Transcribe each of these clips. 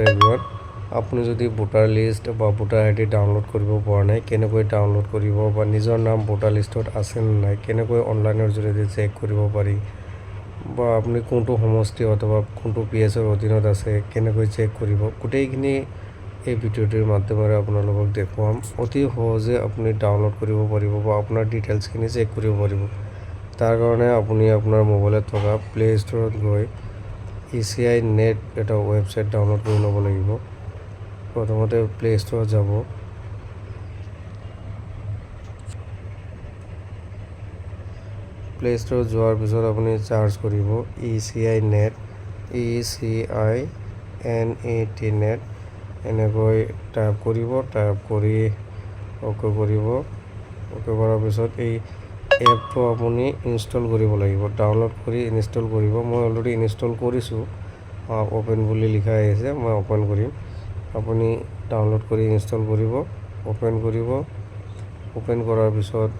Everyone আপুনি যদি voter list বা ভোটাৰ আই ডি ডাউনলোড কৰিব পৰা নাই কেনেকৈ ডাউনলোড কৰিব বা নিজৰ নাম ভোটাৰ লিষ্টত আছে নে নাই কেনেকৈ অনলাইনৰ জৰিয়তে চেক কৰিব পাৰি বা আপুনি কোনটো সমষ্টি অথবা কোনটো পিএছৰ অধীনত আছে কেনেকৈ চেক কৰিব গোটেইখিনি এই ভিডিঅ'টোৰ মাধ্যমেৰে আপোনালোকক দেখুৱাম অতি সহজে আপুনি ডাউনলোড কৰিব পাৰিব বা আপোনাৰ ডিটেইলছখিনি চেক কৰিব পাৰিব তাৰ কাৰণে আপুনি আপোনাৰ মোবাইলত থকা প্লে ষ্টৰত গৈ ECI নেট এটা ৱেবছাইট ডাউনলোড কৰি ল'ব লাগিব প্ৰথমতে প্লে ষ্টৰত যাব প্লে ষ্টৰত যোৱাৰ পিছত আপুনি চাৰ্চ কৰিব ECI নেট ECINET নেট এনেকৈ টাইপ কৰিব টাইপ কৰি অ'কে কৰিব অ'কে কৰাৰ পিছত এই এপটো আপুনি ইনষ্টল কৰিব লাগিব ডাউনলোড কৰি ইনষ্টল কৰিব মই অলৰেডি ইনষ্টল কৰিছোঁ ওপেন বুলি লিখা আহিছে মই ওপেন কৰিম আপুনি ডাউনলোড কৰি ইনষ্টল কৰিব ওপেন কৰাৰ পিছত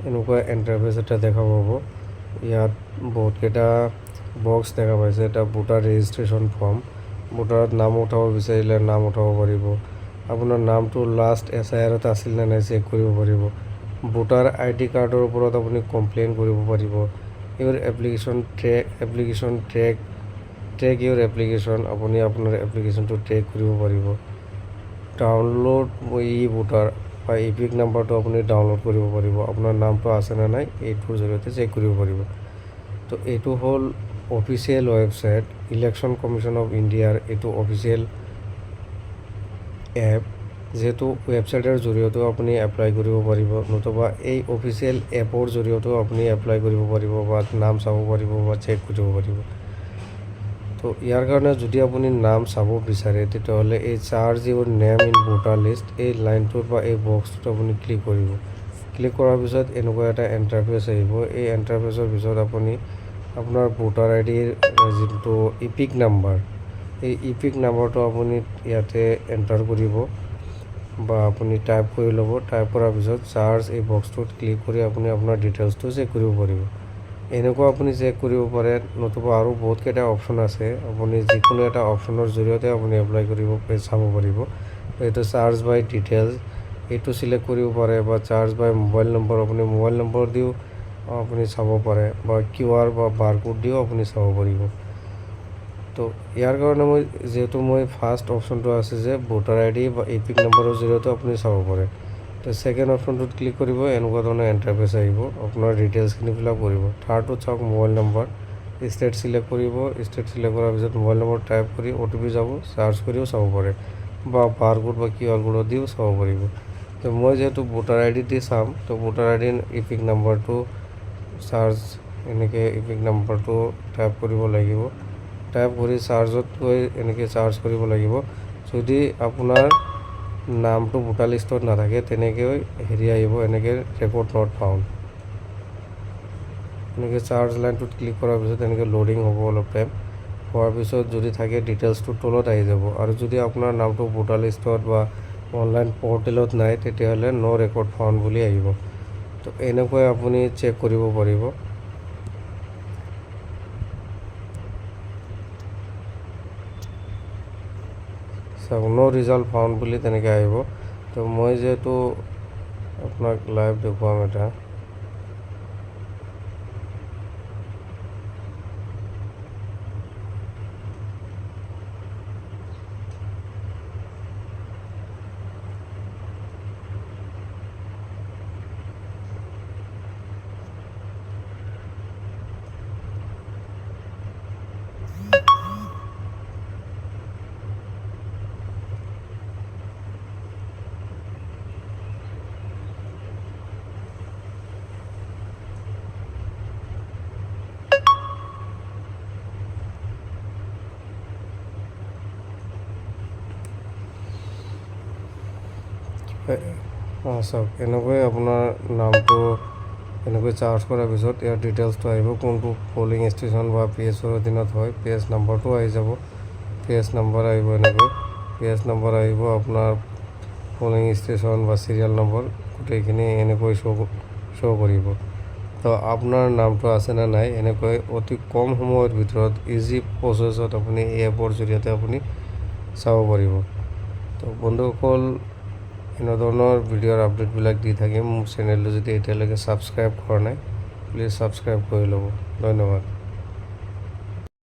এনেকুৱা ইণ্টাৰফেচ এটা দেখা পাব ইয়াত বহুতকেইটা বক্স দেখা পাইছে এটা ভোটাৰ ৰেজিষ্ট্ৰেশ্যন ফৰ্ম ভোটাৰত নাম উঠাব বিচাৰিলে নাম উঠাব পাৰিব আপোনাৰ নামটো লাষ্ট SIRত আছিল নে নাই চেক কৰিব পাৰিব ভোটাৰ ID কাৰ্ডৰ ওপৰত আপুনি কমপ্লেইন কৰিব পাৰিব ইউৰ এপ্লিকেশ্যন ট্ৰেক ইউৰ এপ্লিকেশ্যন আপুনি আপোনাৰ এপ্লিকেশ্যনটো ট্ৰেক কৰিব পাৰিব ডাউনলোড ভোটাৰ বা ইপিক নাম্বাৰটো আপুনি ডাউনলোড কৰিব পাৰিব আপোনাৰ নামটো আছে নে নাই এইটোৰ জৰিয়তে চেক কৰিব পাৰিব তো এইটো হ'ল official website election commission of ইণ্ডিয়াৰ এইটো অফিচিয়েল এপ যেহেতু ৱেবছাইটৰ জৰিয়তেও আপুনি এপ্লাই কৰিব পাৰিব নতুবা এই অফিচিয়েল এপৰ জৰিয়তেও আপুনি এপ্লাই কৰিব পাৰিব বা নাম চাব পাৰিব বা চেক কৰিব পাৰিব তো ইয়াৰ কাৰণে যদি আপুনি নাম চাব বিচাৰে তেতিয়াহ'লে এই charge Euro name in voter list এই লাইনটোত বা এই বক্সটোত আপুনি ক্লিক কৰিব ক্লিক কৰাৰ পিছত এনেকুৱা এটা ইণ্টাৰফেচ আহিব এই ইণ্টাৰফেচৰ পিছত আপুনি আপোনাৰ ভোটাৰ আইডিৰ যিটো ইপিক নাম্বাৰ এই ইপিক নাম্বাৰটো আপুনি ইয়াতে এণ্টাৰ কৰিব বা আপুনি টাইপ কৰি ল'ব টাইপ কৰাৰ পিছত চাৰ্জ এই বক্সটোত ক্লিক কৰি আপুনি আপোনাৰ ডিটেইলছটো চেক কৰিব পাৰিব এনেকুৱা আপুনি চেক কৰিব পাৰে নতুবা আৰু বহুতকেইটা অপশ্যন আছে আপুনি যিকোনো এটা অপশ্যনৰ জৰিয়তে আপুনি এপ্লাই কৰিব চাব পাৰিব এইটো চাৰ্জ বাই ডিটেইলছ এইটো চিলেক্ট কৰিব পাৰে বা চাৰ্জ বাই মোবাইল নম্বৰ আপুনি মোবাইল নম্বৰ দিও আপুনি চাব পাৰে বা QR বা বাৰকোড দিও আপুনি চাব পাৰিব তো ইয়াৰ কাৰণে যেহেতু ফাৰ্ষ্ট অপশ্যনটো আছে যে ভোটাৰ ID বা ইপিক নম্বৰৰ জৰিয়তে আপুনি চাব পাৰে তো ছেকেণ্ড অপশ্যনটোত ক্লিক কৰিব এনেকুৱা ধৰণৰ ইণ্টাৰফেচ আহিব আপোনাৰ ডিটেইলছখিনি ফিল আপ কৰিব থাৰ্ডটোত চাওক মোবাইল নম্বৰ ষ্টেট চিলেক্ট কৰিব ষ্টেট চিলেক্ট কৰাৰ পিছত মোবাইল নম্বৰ টাইপ কৰি OTP যাব চাৰ্চ কৰিও চাব পাৰে বা বাৰকোড বা QR কোড দিও চাব পাৰিব তো মই যেহেতু ভোটাৰ ID দি চাম তো ভোটাৰ ID ইপিক নম্বৰটো চাৰ্জ এনেকৈ ইপিক নম্বৰটো টাইপ কৰিব লাগিব টাইপ কৰি চাৰ্জত গৈ এনেকৈ চাৰ্জ কৰিব লাগিব যদি আপোনাৰ নামটো ভোটাৰ লিষ্টত নাথাকে তেনেকৈ হেৰি আহিব এনেকৈ ৰেকৰ্ড নট ফাউণ্ড এনেকৈ চাৰ্জ লাইনটোত ক্লিক কৰাৰ পিছত এনেকৈ লোডিং হ'ব অলপ টাইম হোৱাৰ পিছত যদি থাকে ডিটেইলছটো তলত আহি যাব আৰু যদি আপোনাৰ নামটো ভোটাৰ লিষ্টত বা অনলাইন পৰ্টেলত নাই তেতিয়াহ'লে ন' ৰেকৰ্ড ফাউণ্ড বুলি আহিব তো এনেকৈ আপুনি চেক কৰিব পাৰিব নো ৰিজাল্ট ফাউণ্ড বুলি তেনেকৈ আহিব তো মই যেহেতু আপোনাক লাইভ দেখুৱাম এটা চাওক এনেকৈ আপোনাৰ নামটো এনেকৈ চাৰ্জ কৰাৰ পিছত ইয়াৰ ডিটেইলছটো আহিব কোনটো পলিং ষ্টেচন বা PSৰ অধীনত হয় PS নাম্বাৰটো আহি যাব PS নাম্বাৰ আহিব এনেকৈ PS নাম্বাৰ আহিব আপোনাৰ পলিং ষ্টেচন বা চিৰিয়েল নম্বৰ গোটেইখিনি এনেকৈ শ্ব' কৰিব তো আপোনাৰ নামটো আছে নে নাই এনেকৈ অতি কম সময়ৰ ভিতৰত ইজি প্ৰচেছত আপুনি এই এপৰ জৰিয়তে আপুনি চাব পাৰিব। তো বন্ধুসকল, এনেধৰণৰ ভিডিঅ'ৰ আপডেটবিলাক দি থাকিম। মোৰ চেনেলটো যদি এতিয়ালৈকে ছাবস্ক্ৰাইব কৰা নাই, প্লিজ ছাবস্ক্ৰাইব কৰি ল'ব। ধন্যবাদ।